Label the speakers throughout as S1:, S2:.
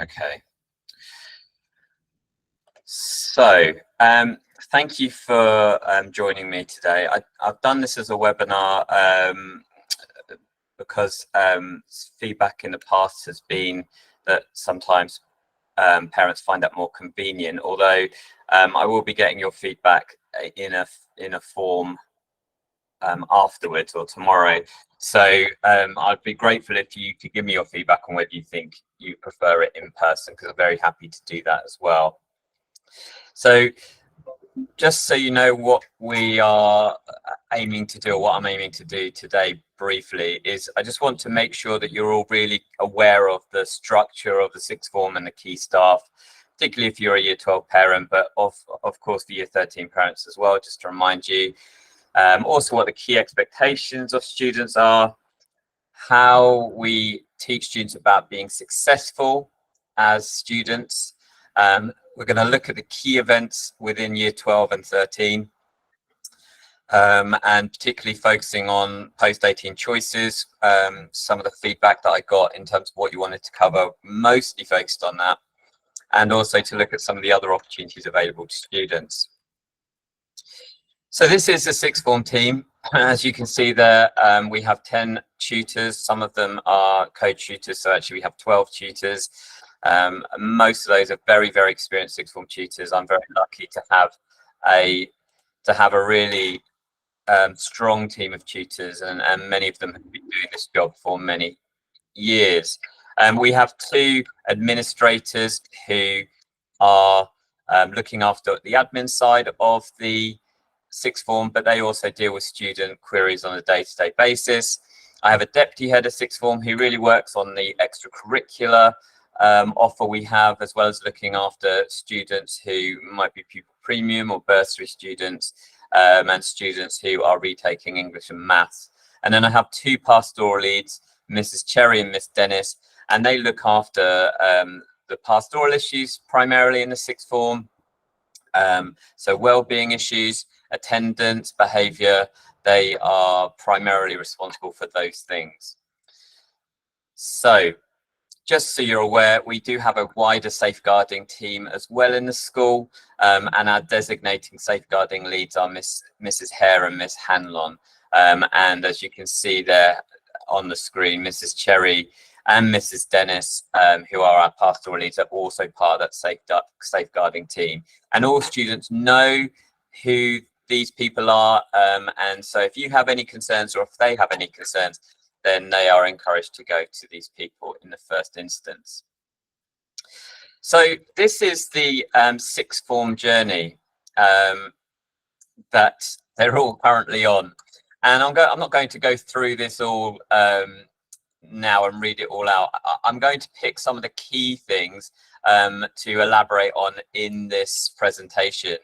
S1: Okay. So, thank you for joining me today. I've done this as a webinar because feedback in the past has been that sometimes parents find that more convenient. Although I will be getting your feedback in a form afterwards or tomorrow. So I'd be grateful if you could give me your feedback on whether you think you prefer it in person, because I'm very happy to do that as well. So just so you know what we are aiming to do, or what I'm aiming to do today briefly, is I just want to make sure that you're all really aware of the structure of the sixth form and the key staff, particularly if you're a year 12 parent, but of course for year 13 parents as well, just to remind you. Also what the key expectations of students are, how we teach students about being successful as students. We're going to look at the key events within year 12 and 13, and particularly focusing on post-18 choices. Some of the feedback that I got in terms of what you wanted to cover, mostly focused on that, and also to look at some of the other opportunities available to students. So this is the sixth form team. As you can see there, we have 10 tutors. Some of them are co-tutors, so actually we have 12 tutors. Most of those are very, very experienced sixth form tutors. I'm very lucky to have a really strong team of tutors, and many of them have been doing this job for many years. We have 2 administrators who are looking after the admin side of the sixth form, but they also deal with student queries on a day-to-day basis. I have a deputy head of sixth form who really works on the extracurricular offer we have, as well as looking after students who might be pupil premium or bursary students, and students who are retaking English and maths. And then I have 2 pastoral leads, Mrs. Cherry and Miss Dennis, and they look after the pastoral issues primarily in the sixth form. So well-being issues, attendance, behaviour, they are primarily responsible for those things. So just so you're aware, we do have a wider safeguarding team as well in the school, and our designating safeguarding leads are Mrs. Hare and Miss Hanlon. And as you can see there on the screen, Mrs. Cherry and Mrs. Dennis, who are our pastoral leads, are also part of that safeguarding team. And all students know who these people are, and so if you have any concerns, or if they have any concerns, then they are encouraged to go to these people in the first instance. So this is the sixth form journey that they're all currently on, and I'm not going to go through this all now and read it all out. I'm going to pick some of the key things to elaborate on in this presentation.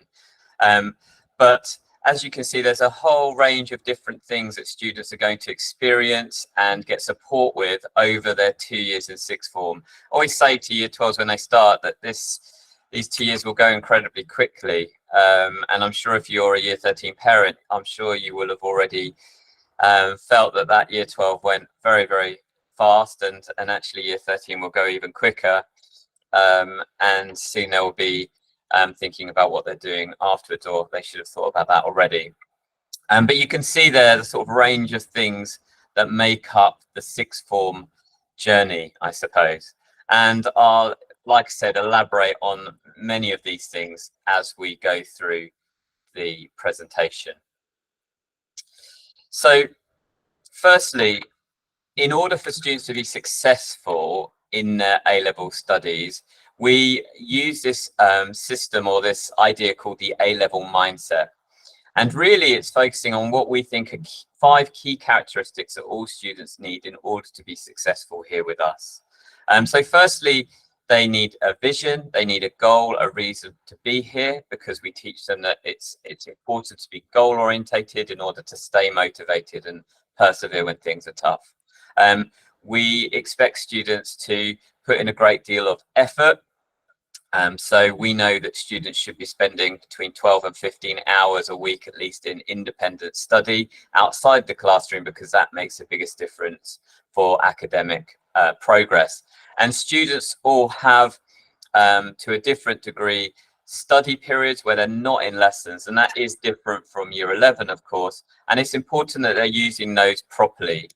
S1: But as you can see, there's a whole range of different things that students are going to experience and get support with over their 2 years in sixth form. I always say to year 12s when they start that these 2 years will go incredibly quickly. And I'm sure if you're a year 13 parent, I'm sure you will have already felt that year 12 went very, very fast, and actually year 13 will go even quicker. And soon there will be thinking about what they're doing afterwards, or they should have thought about that already. But you can see there the sort of range of things that make up the sixth form journey, I suppose. And I'll, like I said, elaborate on many of these things as we go through the presentation. So firstly, in order for students to be successful in their A-level studies, we use this system, or this idea called the A-level mindset. And really it's focusing on what we think are 5 key characteristics that all students need in order to be successful here with us. So firstly, they need a vision, they need a goal, a reason to be here, because we teach them that it's important to be goal orientated in order to stay motivated and persevere when things are tough. We expect students to put in a great deal of effort. So we know that students should be spending between 12 and 15 hours a week at least in independent study outside the classroom, because that makes the biggest difference for academic progress. And students all have, to a different degree, study periods where they're not in lessons, and that is different from year 11, of course, and it's important that they're using those properly.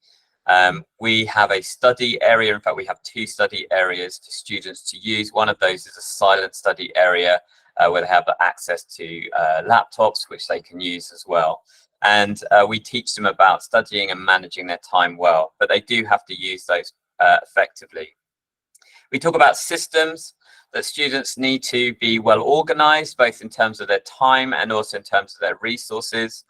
S1: We have a study area. In fact, we have 2 study areas for students to use. One of those is a silent study area where they have access to laptops, which they can use as well. And we teach them about studying and managing their time well, but they do have to use those effectively. We talk about systems, that students need to be well organized, both in terms of their time and also in terms of their resources.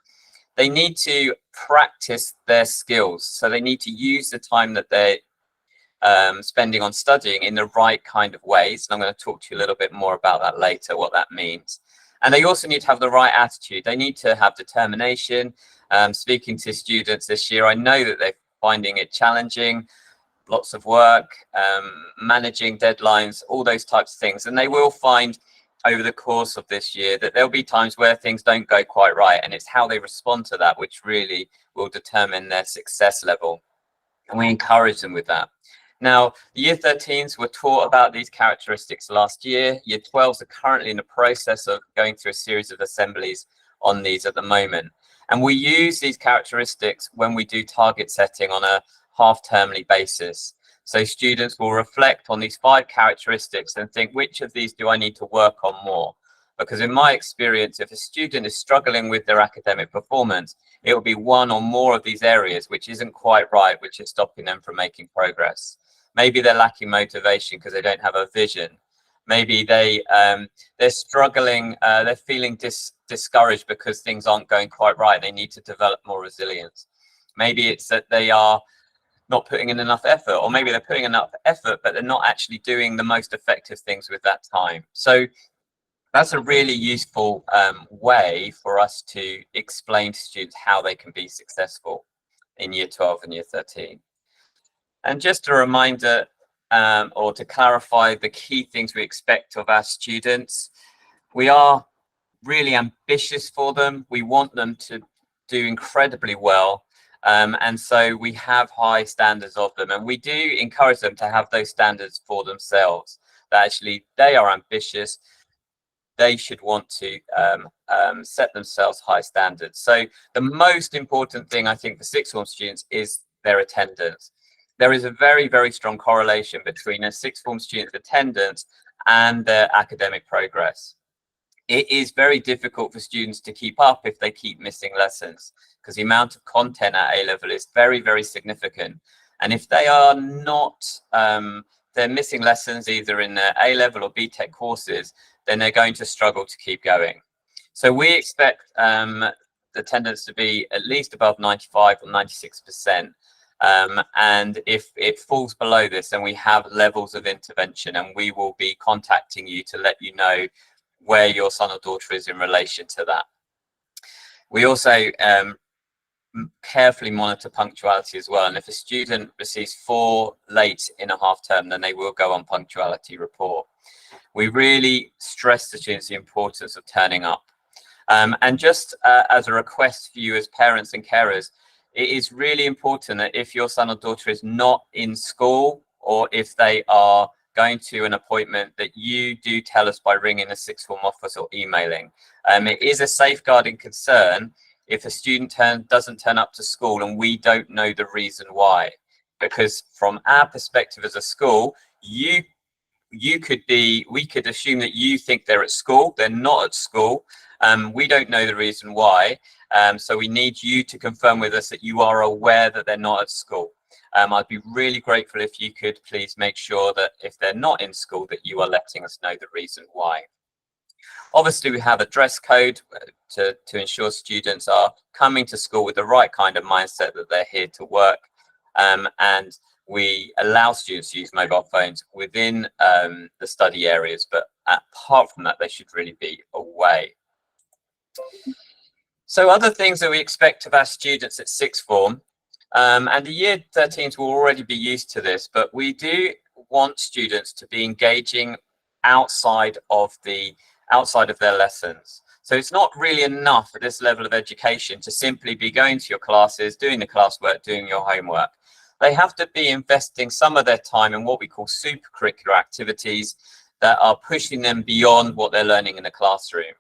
S1: They need to practice their skills. So they need to use the time that they're spending on studying in the right kind of ways. And I'm going to talk to you a little bit more about that later, what that means. And they also need to have the right attitude. They need to have determination. Speaking to students this year, I know that they're finding it challenging. Lots of work, managing deadlines, all those types of things. And they will find over the course of this year that there'll be times where things don't go quite right. And it's how they respond to that which really will determine their success level. And we encourage them with that. Now, the year 13s were taught about these characteristics last year. Year 12s are currently in the process of going through a series of assemblies on these at the moment. And we use these characteristics when we do target setting on a half-termly basis. So students will reflect on these 5 characteristics and think, which of these do I need to work on more? Because in my experience, if a student is struggling with their academic performance, it will be one or more of these areas which isn't quite right, which is stopping them from making progress. Maybe they're lacking motivation because they don't have a vision. Maybe they're struggling, they're feeling discouraged because things aren't going quite right. They need to develop more resilience. Maybe it's that they are not putting in enough effort, or maybe they're putting enough effort, but they're not actually doing the most effective things with that time. So that's a really useful way for us to explain to students how they can be successful in year 12 and year 13. And just a reminder, or to clarify the key things we expect of our students, we are really ambitious for them. We want them to do incredibly well. And so we have high standards of them, and we do encourage them to have those standards for themselves, that actually they are ambitious. They should want to set themselves high standards. So the most important thing I think for sixth form students is their attendance. There is a very, very strong correlation between a sixth form student's attendance and their academic progress. It is very difficult for students to keep up if they keep missing lessons, because the amount of content at A level is very, very significant. And if they are not, they're missing lessons either in their A level or BTEC courses, then they're going to struggle to keep going. So we expect the attendance to be at least above 95 or 96%. And if it falls below this, then we have levels of intervention, and we will be contacting you to let you know where your son or daughter is in relation to that. We also carefully monitor punctuality as well. And if a student receives 4 late in a half term, then they will go on punctuality report. We really stress to students the importance of turning up. And just as a request for you as parents and carers, it is really important that if your son or daughter is not in school, or if they are going to an appointment, that you do tell us by ringing the sixth form office or emailing. It is a safeguarding concern if a student doesn't turn up to school and we don't know the reason why, because from our perspective as a school, we could assume that you think they're at school. They're not at school. We don't know the reason why. So we need you to confirm with us that you are aware that they're not at school. I'd be really grateful if you could please make sure that if they're not in school, that you are letting us know the reason why. Obviously, we have a dress code to ensure students are coming to school with the right kind of mindset, that they're here to work. And we allow students to use mobile phones within the study areas, but apart from that, they should really be away. So other things that we expect of our students at sixth form, and the year 13s will already be used to this, but we do want students to be engaging outside of their lessons. So it's not really enough at this level of education to simply be going to your classes, doing the classwork, doing your homework. they have to be investing some of their time in what we call supracurricular activities that are pushing them beyond what they're learning in the classroom.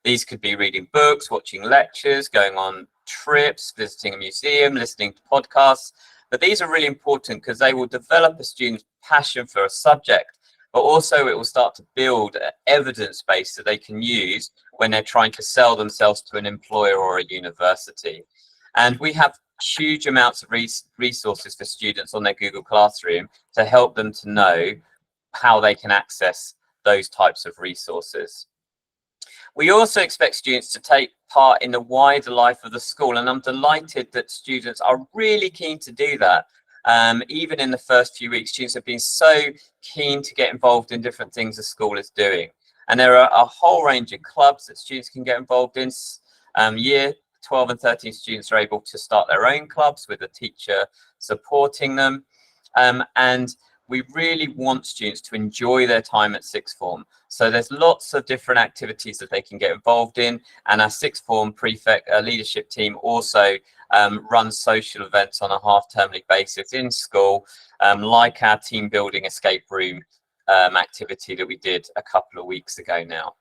S1: These could be reading books, watching lectures, going on trips, visiting a museum, listening to podcasts. But these are really important because they will develop a student's passion for a subject, but also it will start to build an evidence base that they can use when they're trying to sell themselves to an employer or a university. And we have huge amounts of resources for students on their Google Classroom to help them to know how they can access those types of resources. We also expect students to take part in the wider life of the school, and I'm delighted that students are really keen to do that. Even in the first few weeks, students have been so keen to get involved in different things the school is doing. And there are a whole range of clubs that students can get involved in. Year 12 and 13 students are able to start their own clubs with a teacher supporting them. And we really want students to enjoy their time at sixth form. So there's lots of different activities that they can get involved in. And our sixth form prefect leadership team also runs social events on a half-termly basis in school, like our team building escape room activity that we did a couple of weeks ago now.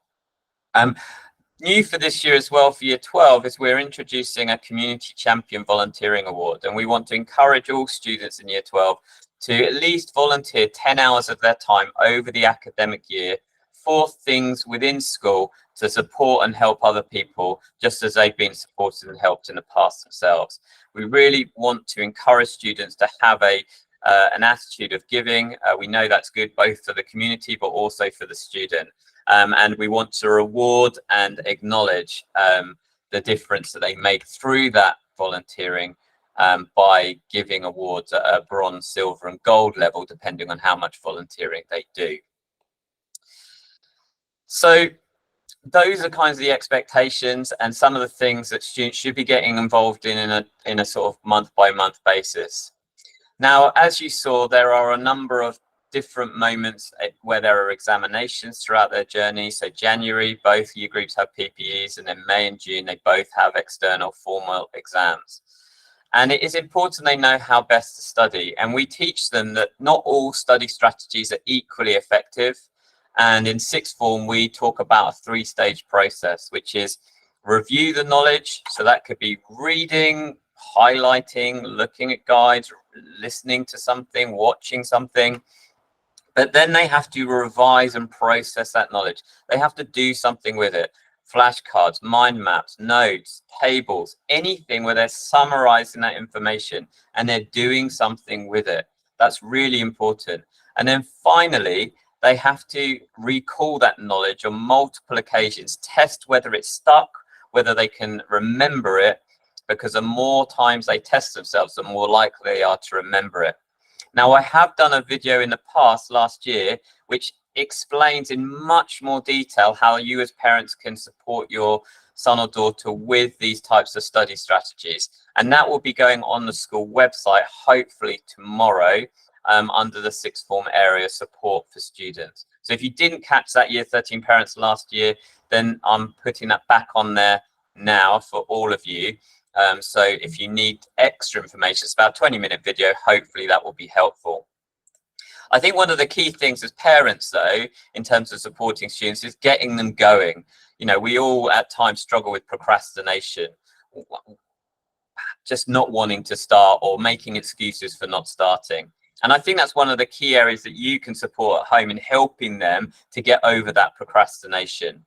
S1: New for this year as well, for year 12, is we're introducing a community champion volunteering award, and we want to encourage all students in year 12 to at least volunteer 10 hours of their time over the academic year for things within school to support and help other people, just as they've been supported and helped in the past themselves. We really want to encourage students to have an attitude of giving. We know that's good both for the community but also for the student. And we want to reward and acknowledge the difference that they make through that volunteering by giving awards at a bronze, silver and gold level, depending on how much volunteering they do. So those are kinds of the expectations and some of the things that students should be getting involved in a sort of month-by-month basis. Now, as you saw, there are a number of different moments where there are examinations throughout their journey. So January, both year groups have PPEs, and then May and June, they both have external formal exams. And it is important they know how best to study. And we teach them that not all study strategies are equally effective. And in sixth form, we talk about a three-stage process, which is review the knowledge. So that could be reading, highlighting, looking at guides, listening to something, watching something. But then they have to revise and process that knowledge. They have to do something with it. Flashcards, mind maps, notes, tables, anything where they're summarizing that information and they're doing something with it. That's really important. And then finally, they have to recall that knowledge on multiple occasions, test whether it's stuck, whether they can remember it, because the more times they test themselves, the more likely they are to remember it. Now, I have done a video in the past last year, which explains in much more detail how you as parents can support your son or daughter with these types of study strategies. And that will be going on the school website, hopefully tomorrow, under the sixth form area support for students. So if you didn't catch that year 13 parents last year, then I'm putting that back on there now for all of you. So if you need extra information, it's about a 20-minute video. Hopefully that will be helpful. I think one of the key things as parents, though, in terms of supporting students is getting them going. You know, we all at times struggle with procrastination, just not wanting to start or making excuses for not starting. And I think that's one of the key areas that you can support at home in helping them to get over that procrastination.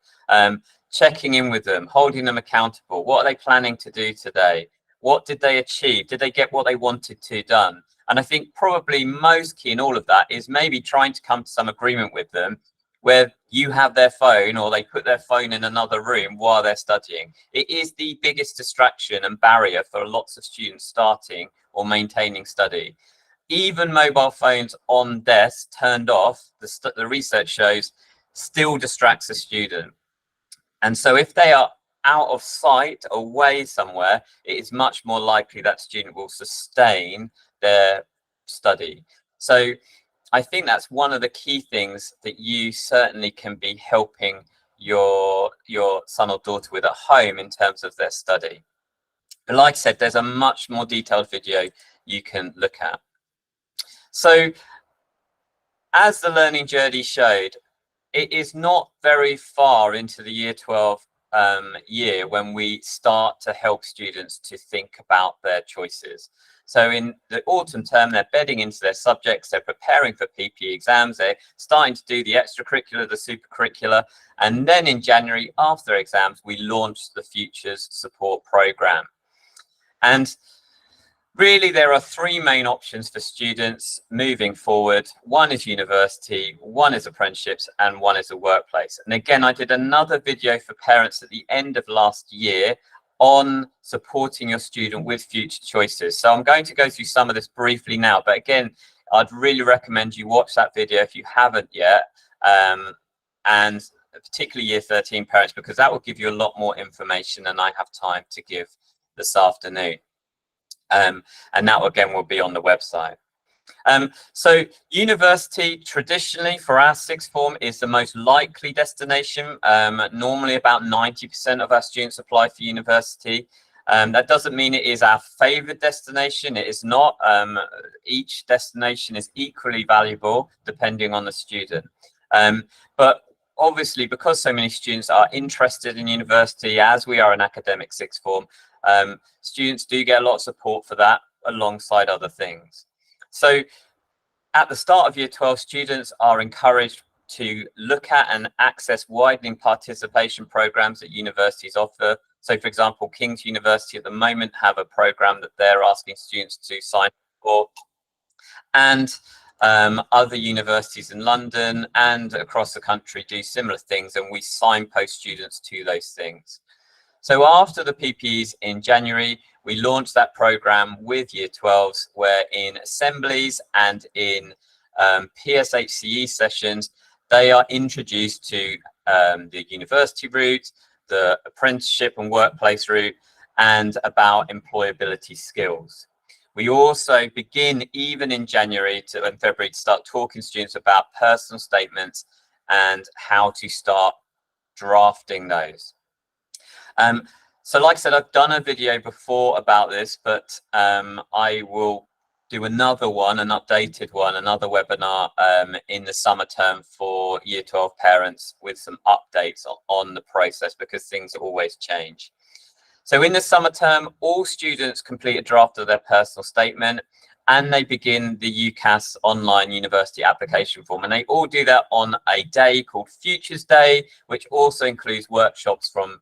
S1: Checking in with them, holding them accountable. What are they planning to do today? What did they achieve? Did they get what they wanted to done? And I think probably most key in all of that is maybe trying to come to some agreement with them where you have their phone or they put their phone in another room while they're studying. It is the biggest distraction and barrier for lots of students starting or maintaining study. Even mobile phones on desk turned off, the research shows, still distracts a student. And so if they are out of sight, away somewhere, it is much more likely that student will sustain their study. So I think that's one of the key things that you certainly can be helping your son or daughter with at home in terms of their study. But like I said, there's a much more detailed video you can look at. So as the learning journey showed, it is not very far into the year 12 year when we start to help students to think about their choices. So in the autumn term, they're bedding into their subjects, they're preparing for PPE exams, they're starting to do the extracurricular, the supercurricular, and then in January, after exams, we launched the Futures Support Programme. And really, there are three main options for students moving forward. One is university, one is apprenticeships, and one is a workplace. And again, I did another video for parents at the end of last year on supporting your student with future choices. So I'm going to go through some of this briefly now, but again, I'd really recommend you watch that video if you haven't yet, and particularly year 13 parents, because that will give you a lot more information than I have time to give this afternoon. And that again will be on the website. So university traditionally for our sixth form is the most likely destination. Normally about 90% of our students apply for university. That doesn't mean it is our favored destination. It is not. Each destination is equally valuable depending on the student. But obviously, because so many students are interested in university, as we are an academic sixth form, students do get a lot of support for that alongside other things. So at the start of year 12, students are encouraged to look at and access widening participation programs that universities offer. So for example, King's University at the moment have a program that they're asking students to sign up for, and other universities in London and across the country do similar things, and we signpost students to those things. So after the PPEs in January, we launched that program with year 12s, where in assemblies and in PSHC sessions, they are introduced to the university route, the apprenticeship and workplace route, and about employability skills. We also begin, even in January and February, to start talking to students about personal statements and how to start drafting those. So like I said, I've done a video before about this, but I will do another one, an updated one, another webinar in the summer term for year 12 parents with some updates on the process, because things always change. So in the summer term, all students complete a draft of their personal statement, and they begin the UCAS online university application form. And they all do that on a day called Futures Day, which also includes workshops from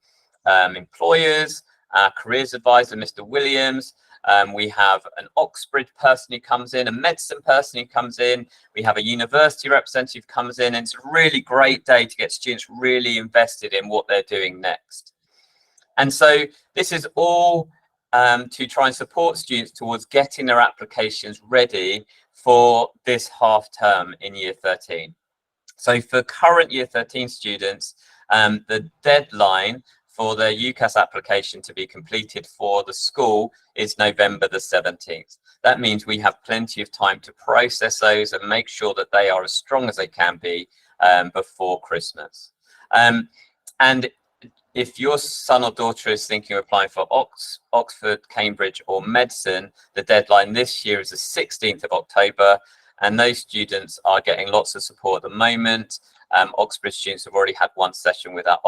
S1: employers, our careers advisor, Mr. Williams. We have an Oxbridge person who comes in, a medicine person who comes in. We have a university representative comes in, and it's a really great day to get students really invested in what they're doing next. And so this is all to try and support students towards getting their applications ready for this half term in year 13. So for current year 13 students, the deadline for their UCAS application to be completed for the school is November the 17th. That means we have plenty of time to process those and make sure that they are as strong as they can be before Christmas. And if your son or daughter is thinking of applying for Oxford, Cambridge or medicine, the deadline this year is the 16th of October, and those students are getting lots of support at the moment. Oxbridge students have already had one session with our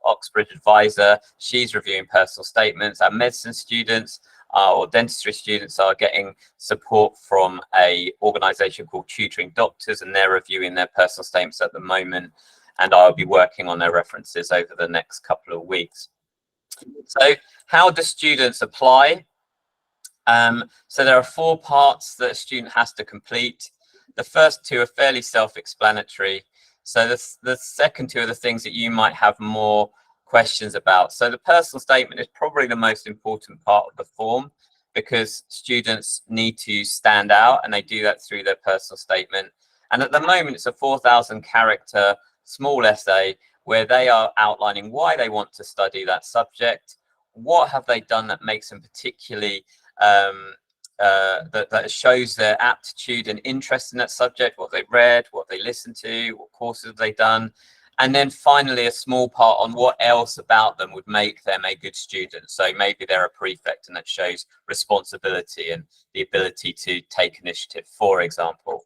S1: Oxbridge advisor. She's reviewing personal statements. Our medicine students or dentistry students are getting support from an organisation called Tutoring Doctors, and they're reviewing their personal statements at the moment. And I'll be working on their references over the next couple of weeks. So how do students apply? So there are 4 parts that a student has to complete. The first 2 are fairly self-explanatory. So the second 2 are the things that you might have more questions about. So the personal statement is probably the most important part of the form, because students need to stand out, and they do that through their personal statement. And at the moment, it's a 4,000 character small essay where they are outlining why they want to study that subject, what have they done that makes them particularly that shows their aptitude and interest in that subject, what they read, what they listened to, what courses have they done, And then finally, a small part on what else about them would make them a good student. So maybe they're a prefect, and that shows responsibility and the ability to take initiative, for example.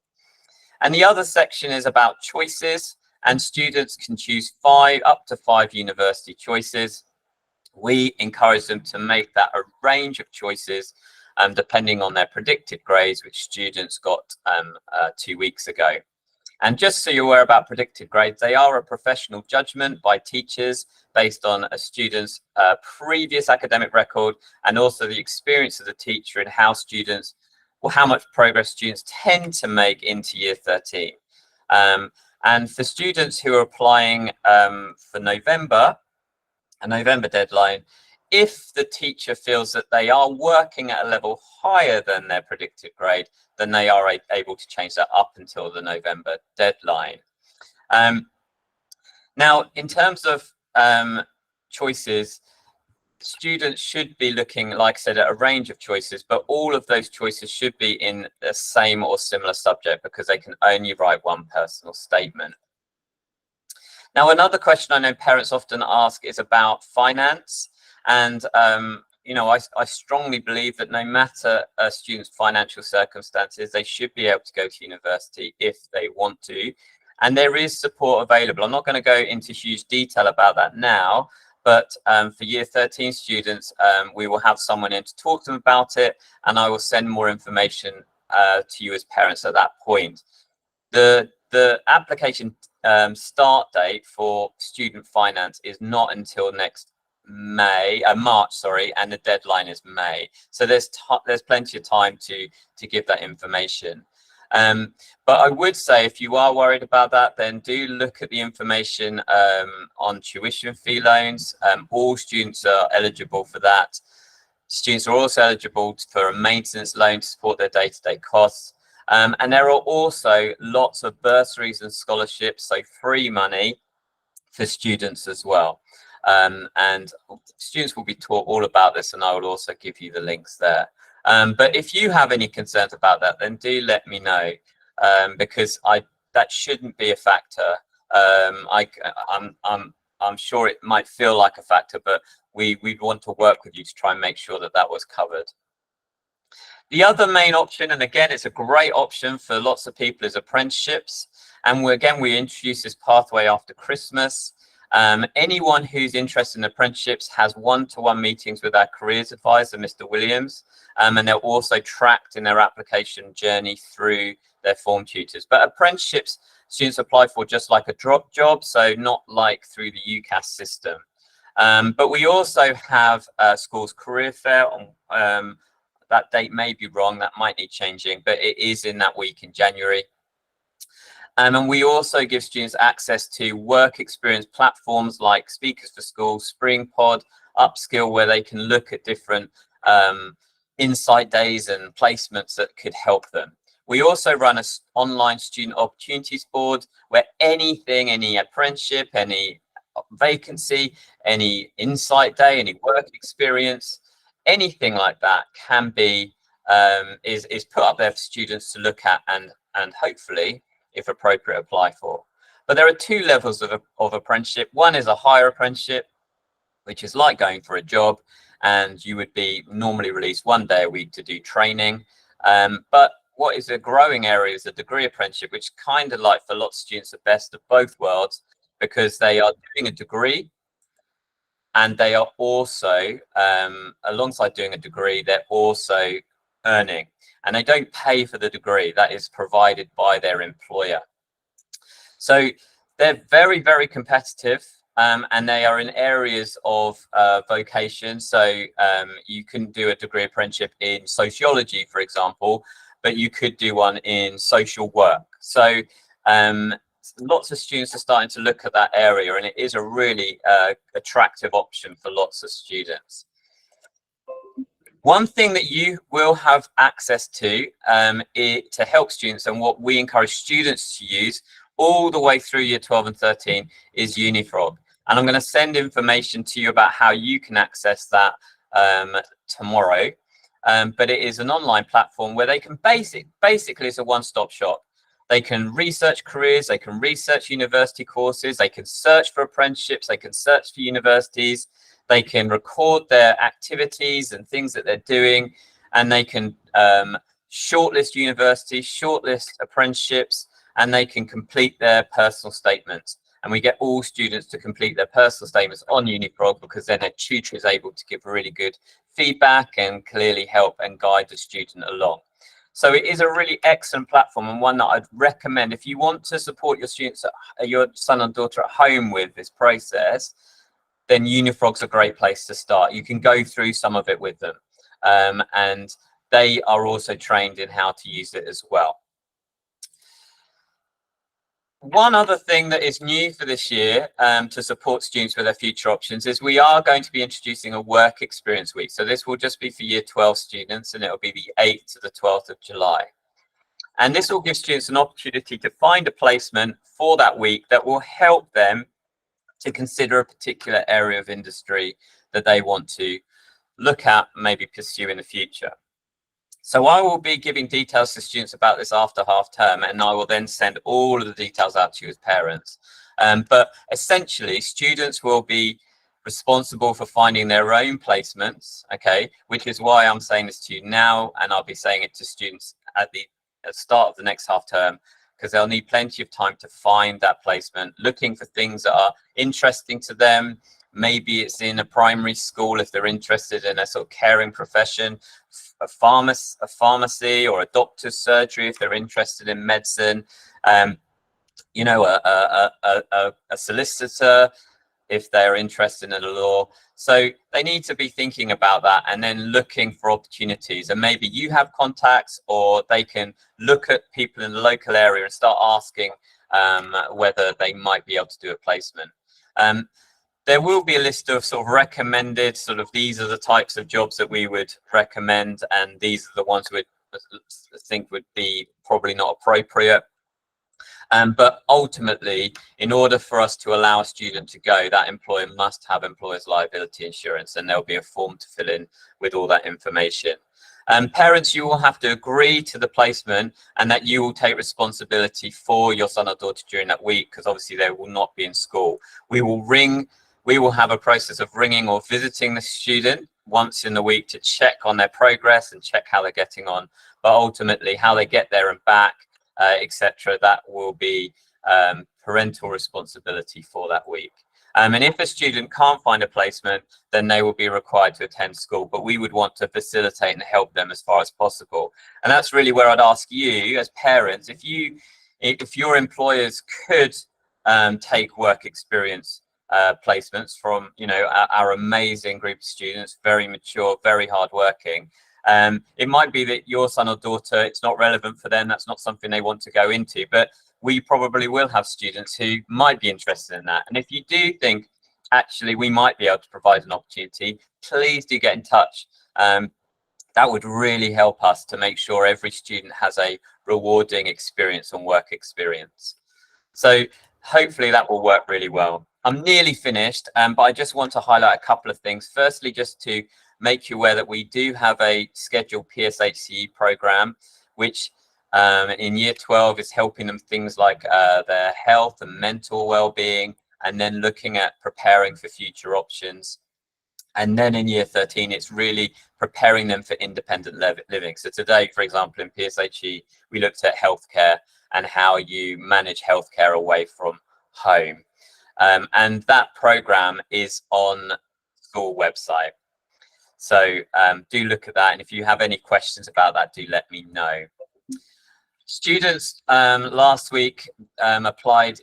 S1: And the other section is about choices, and students can choose up to five university choices. We encourage them to make that a range of choices, depending on their predicted grades, which students got 2 weeks ago. And just so you're aware about predicted grades, they are a professional judgment by teachers based on a student's previous academic record, and also the experience of the teacher and how much progress students tend to make into year 13. And for students who are applying for November, a November deadline, if the teacher feels that they are working at a level higher than their predicted grade, then they are able to change that up until the November deadline. Now, in terms of choices, students should be looking, like I said, at a range of choices, but all of those choices should be in the same or similar subject, because they can only write one personal statement. Now, another question I know parents often ask is about finance. And, you know, I strongly believe that no matter a student's financial circumstances, they should be able to go to university if they want to. And there is support available. I'm not going to go into huge detail about that now, but for year 13 students, we will have someone in to talk to them about it, and I will send more information to you as parents at that point. The application start date for student finance is not until next March, sorry, and the deadline is May. So there's plenty of time to give that information. But I would say, if you are worried about that, then do look at the information on tuition fee loans. All students are eligible for that. Students are also eligible for a maintenance loan to support their day-to-day costs. And there are also lots of bursaries and scholarships, so free money for students as well. And students will be taught all about this, and I will also give you the links there. But if you have any concerns about that, then do let me know, because that shouldn't be a factor. I'm sure it might feel like a factor, but we'd want to work with you to try and make sure that that was covered. The other main option, and again, it's a great option for lots of people, is apprenticeships. And we introduced this pathway after Christmas. Anyone who's interested in apprenticeships has one-to-one meetings with our careers advisor, Mr. Williams, and they're also tracked in their application journey through their form tutors. But apprenticeships students apply for just like a drop job, so not like through the UCAS system. But we also have schools career fair on that date may be wrong, that might need changing, but it is in that week in January. And we also give students access to work experience platforms like Speakers for School, SpringPod, Upskill, where they can look at different insight days and placements that could help them. We also run an online student opportunities board where any apprenticeship, any vacancy, any insight day, any work experience, anything like that can be is put up there for students to look at and hopefully, if appropriate, apply for. But there are two levels of apprenticeship. One is a higher apprenticeship, which is like going for a job, and you would be normally released 1 day a week to do training. But what is a growing area is a degree apprenticeship, which kind of like for lots of students the best of both worlds, because they are doing a degree, and they are also, alongside doing a degree, they're also earning. And they don't pay for the degree. That is provided by their employer. So they're very, very competitive, and they are in areas of vocation. So you can do a degree apprenticeship in sociology, for example, but you could do one in social work. So lots of students are starting to look at that area, and it is a really attractive option for lots of students. One thing that you will have access to to help students, and what we encourage students to use all the way through year 12 and 13, is Unifrog. And I'm going to send information to you about how you can access that tomorrow. But it is an online platform where they can basically it's a one-stop shop. They can research careers, they can research university courses, they can search for apprenticeships, they can search for universities, they can record their activities and things that they're doing, and they can shortlist universities, shortlist apprenticeships, and they can complete their personal statements. And we get all students to complete their personal statements on Uniprog, because then their tutor is able to give really good feedback and clearly help and guide the student along. So it is a really excellent platform, and one that I'd recommend if you want to support your students, your son and daughter at home with this process. Then Uniprog's a great place to start. You can go through some of it with them, and they are also trained in how to use it as well. One other thing that is new for this year to support students with their future options is we are going to be introducing a work experience week. So this will just be for year 12 students, and it'll be the 8th to the 12th of July. And this will give students an opportunity to find a placement for that week that will help them to consider a particular area of industry that they want to look at, maybe pursue in the future. So I will be giving details to students about this after half term, and I will then send all of the details out to you as parents. But essentially, students will be responsible for finding their own placements, okay, which is why I'm saying this to you now, and I'll be saying it to students at the start of the next half term, because they'll need plenty of time to find that placement, looking for things that are interesting to them. Maybe it's in a primary school if they're interested in a sort of caring profession, a pharmacy or a doctor's surgery if they're interested in medicine, you know, a solicitor if they're interested in the law. So they need to be thinking about that and then looking for opportunities. And maybe you have contacts, or they can look at people in the local area and start asking whether they might be able to do a placement. There will be a list of sort of recommended, these are the types of jobs that we would recommend, and these are the ones we think would be probably not appropriate. But ultimately, in order for us to allow a student to go, that employer must have employer's liability insurance, and there'll be a form to fill in with all that information. Parents, you will have to agree to the placement, and that you will take responsibility for your son or daughter during that week, because obviously they will not be in school. We will have a process of ringing or visiting the student once in the week to check on their progress and check how they're getting on. But ultimately, how they get there and back, etc., that will be parental responsibility for that week. And if a student can't find a placement, then they will be required to attend school, but we would want to facilitate and help them as far as possible. And that's really where I'd ask you as parents, if your employers could take work experience placements from, you know, our amazing group of students, very mature, very hardworking. It might be that your son or daughter, it's not relevant for them, that's not something they want to go into, but we probably will have students who might be interested in that. And if you do think, actually, we might be able to provide an opportunity, please do get in touch. That would really help us to make sure every student has a rewarding experience and work experience. So hopefully that will work really well. I'm nearly finished, but I just want to highlight a couple of things. Firstly, just to make you aware that we do have a scheduled PSHC program, which in year 12 is helping them things like their health and mental well-being, and then looking at preparing for future options. And then in year 13, it's really preparing them for independent living. So today, for example, in PSHE, we looked at healthcare and how you manage healthcare away from home. And that program is on the school website. So do look at that. And if you have any questions about that, do let me know. Students last week applied,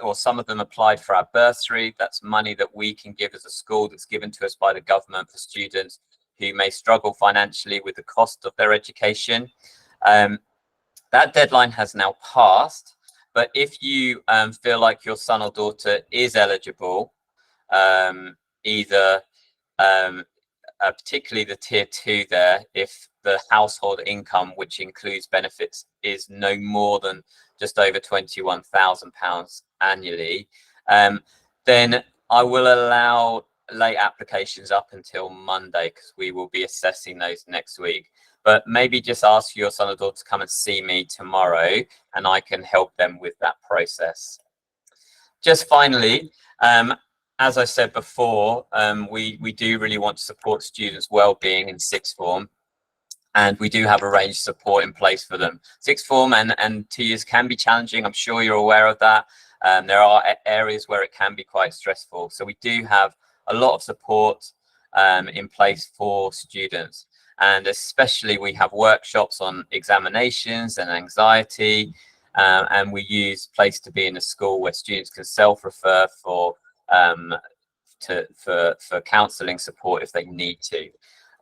S1: or some of them applied for our bursary. That's money that we can give as a school that's given to us by the government for students who may struggle financially with the cost of their education. That deadline has now passed, but if you feel like your son or daughter is eligible, either particularly the tier 2 there, if the household income, which includes benefits, is no more than just over £21,000 annually, then I will allow late applications up until Monday, because we will be assessing those next week. but maybe just ask your son or daughter to come and see me tomorrow, and I can help them with that process. Just finally, as I said before, we do really want to support students' well-being in sixth form, and we do have arranged support in place for them. Sixth form and 2 years can be challenging. I'm sure you're aware of that. There are areas where it can be quite stressful. So we do have a lot of support in place for students. And especially we have workshops on examinations and anxiety. And we use Place to Be in a School where students can self-refer for counselling support if they need to.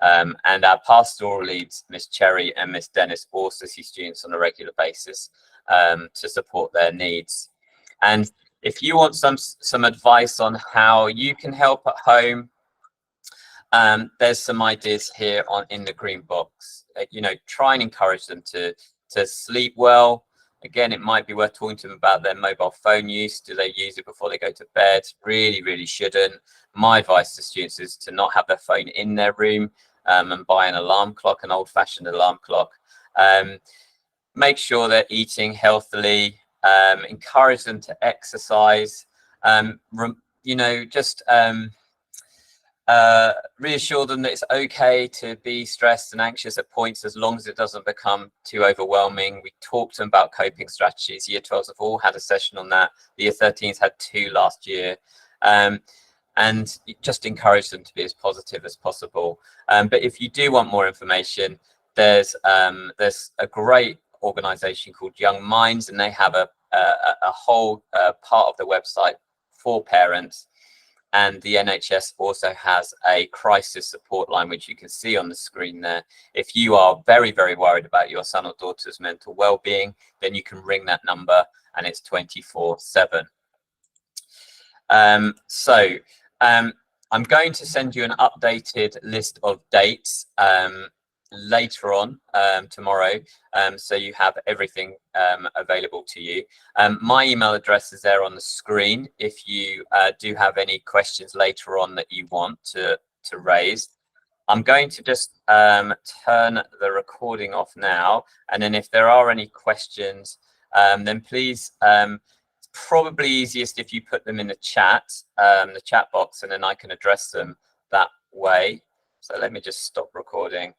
S1: And our pastoral leads, Miss Cherry and Miss Dennis, also see students on a regular basis to support their needs. And if you want some advice on how you can help at home, there's some ideas here in the green box. You know, try and encourage them to sleep well. Again, it might be worth talking to them about their mobile phone use. Do they use it before they go to bed? Really shouldn't. My advice to students is to not have their phone in their room, and buy an alarm clock, an old-fashioned alarm clock. Make sure they're eating healthily. Encourage them to exercise. You know, just reassure them that it's okay to be stressed and anxious at points as long as it doesn't become too overwhelming. We talked to them about coping strategies. Year 12s have all had a session on that. The Year 13s had 2 last year. And just encourage them to be as positive as possible. But if you do want more information, there's a great organization called Young Minds, and they have a whole part of the website for parents. And the NHS also has a crisis support line, which you can see on the screen there. If you are very worried about your son or daughter's mental well-being, then you can ring that number, and it's 24/7. I'm going to send you an updated list of dates later on tomorrow, so you have everything available to you. My email address is there on the screen if you do have any questions later on that you want to raise. I'm going to just turn the recording off now, and then if there are any questions, then please, probably easiest if you put them in the chat box, and then I can address them that way. So let me just stop recording.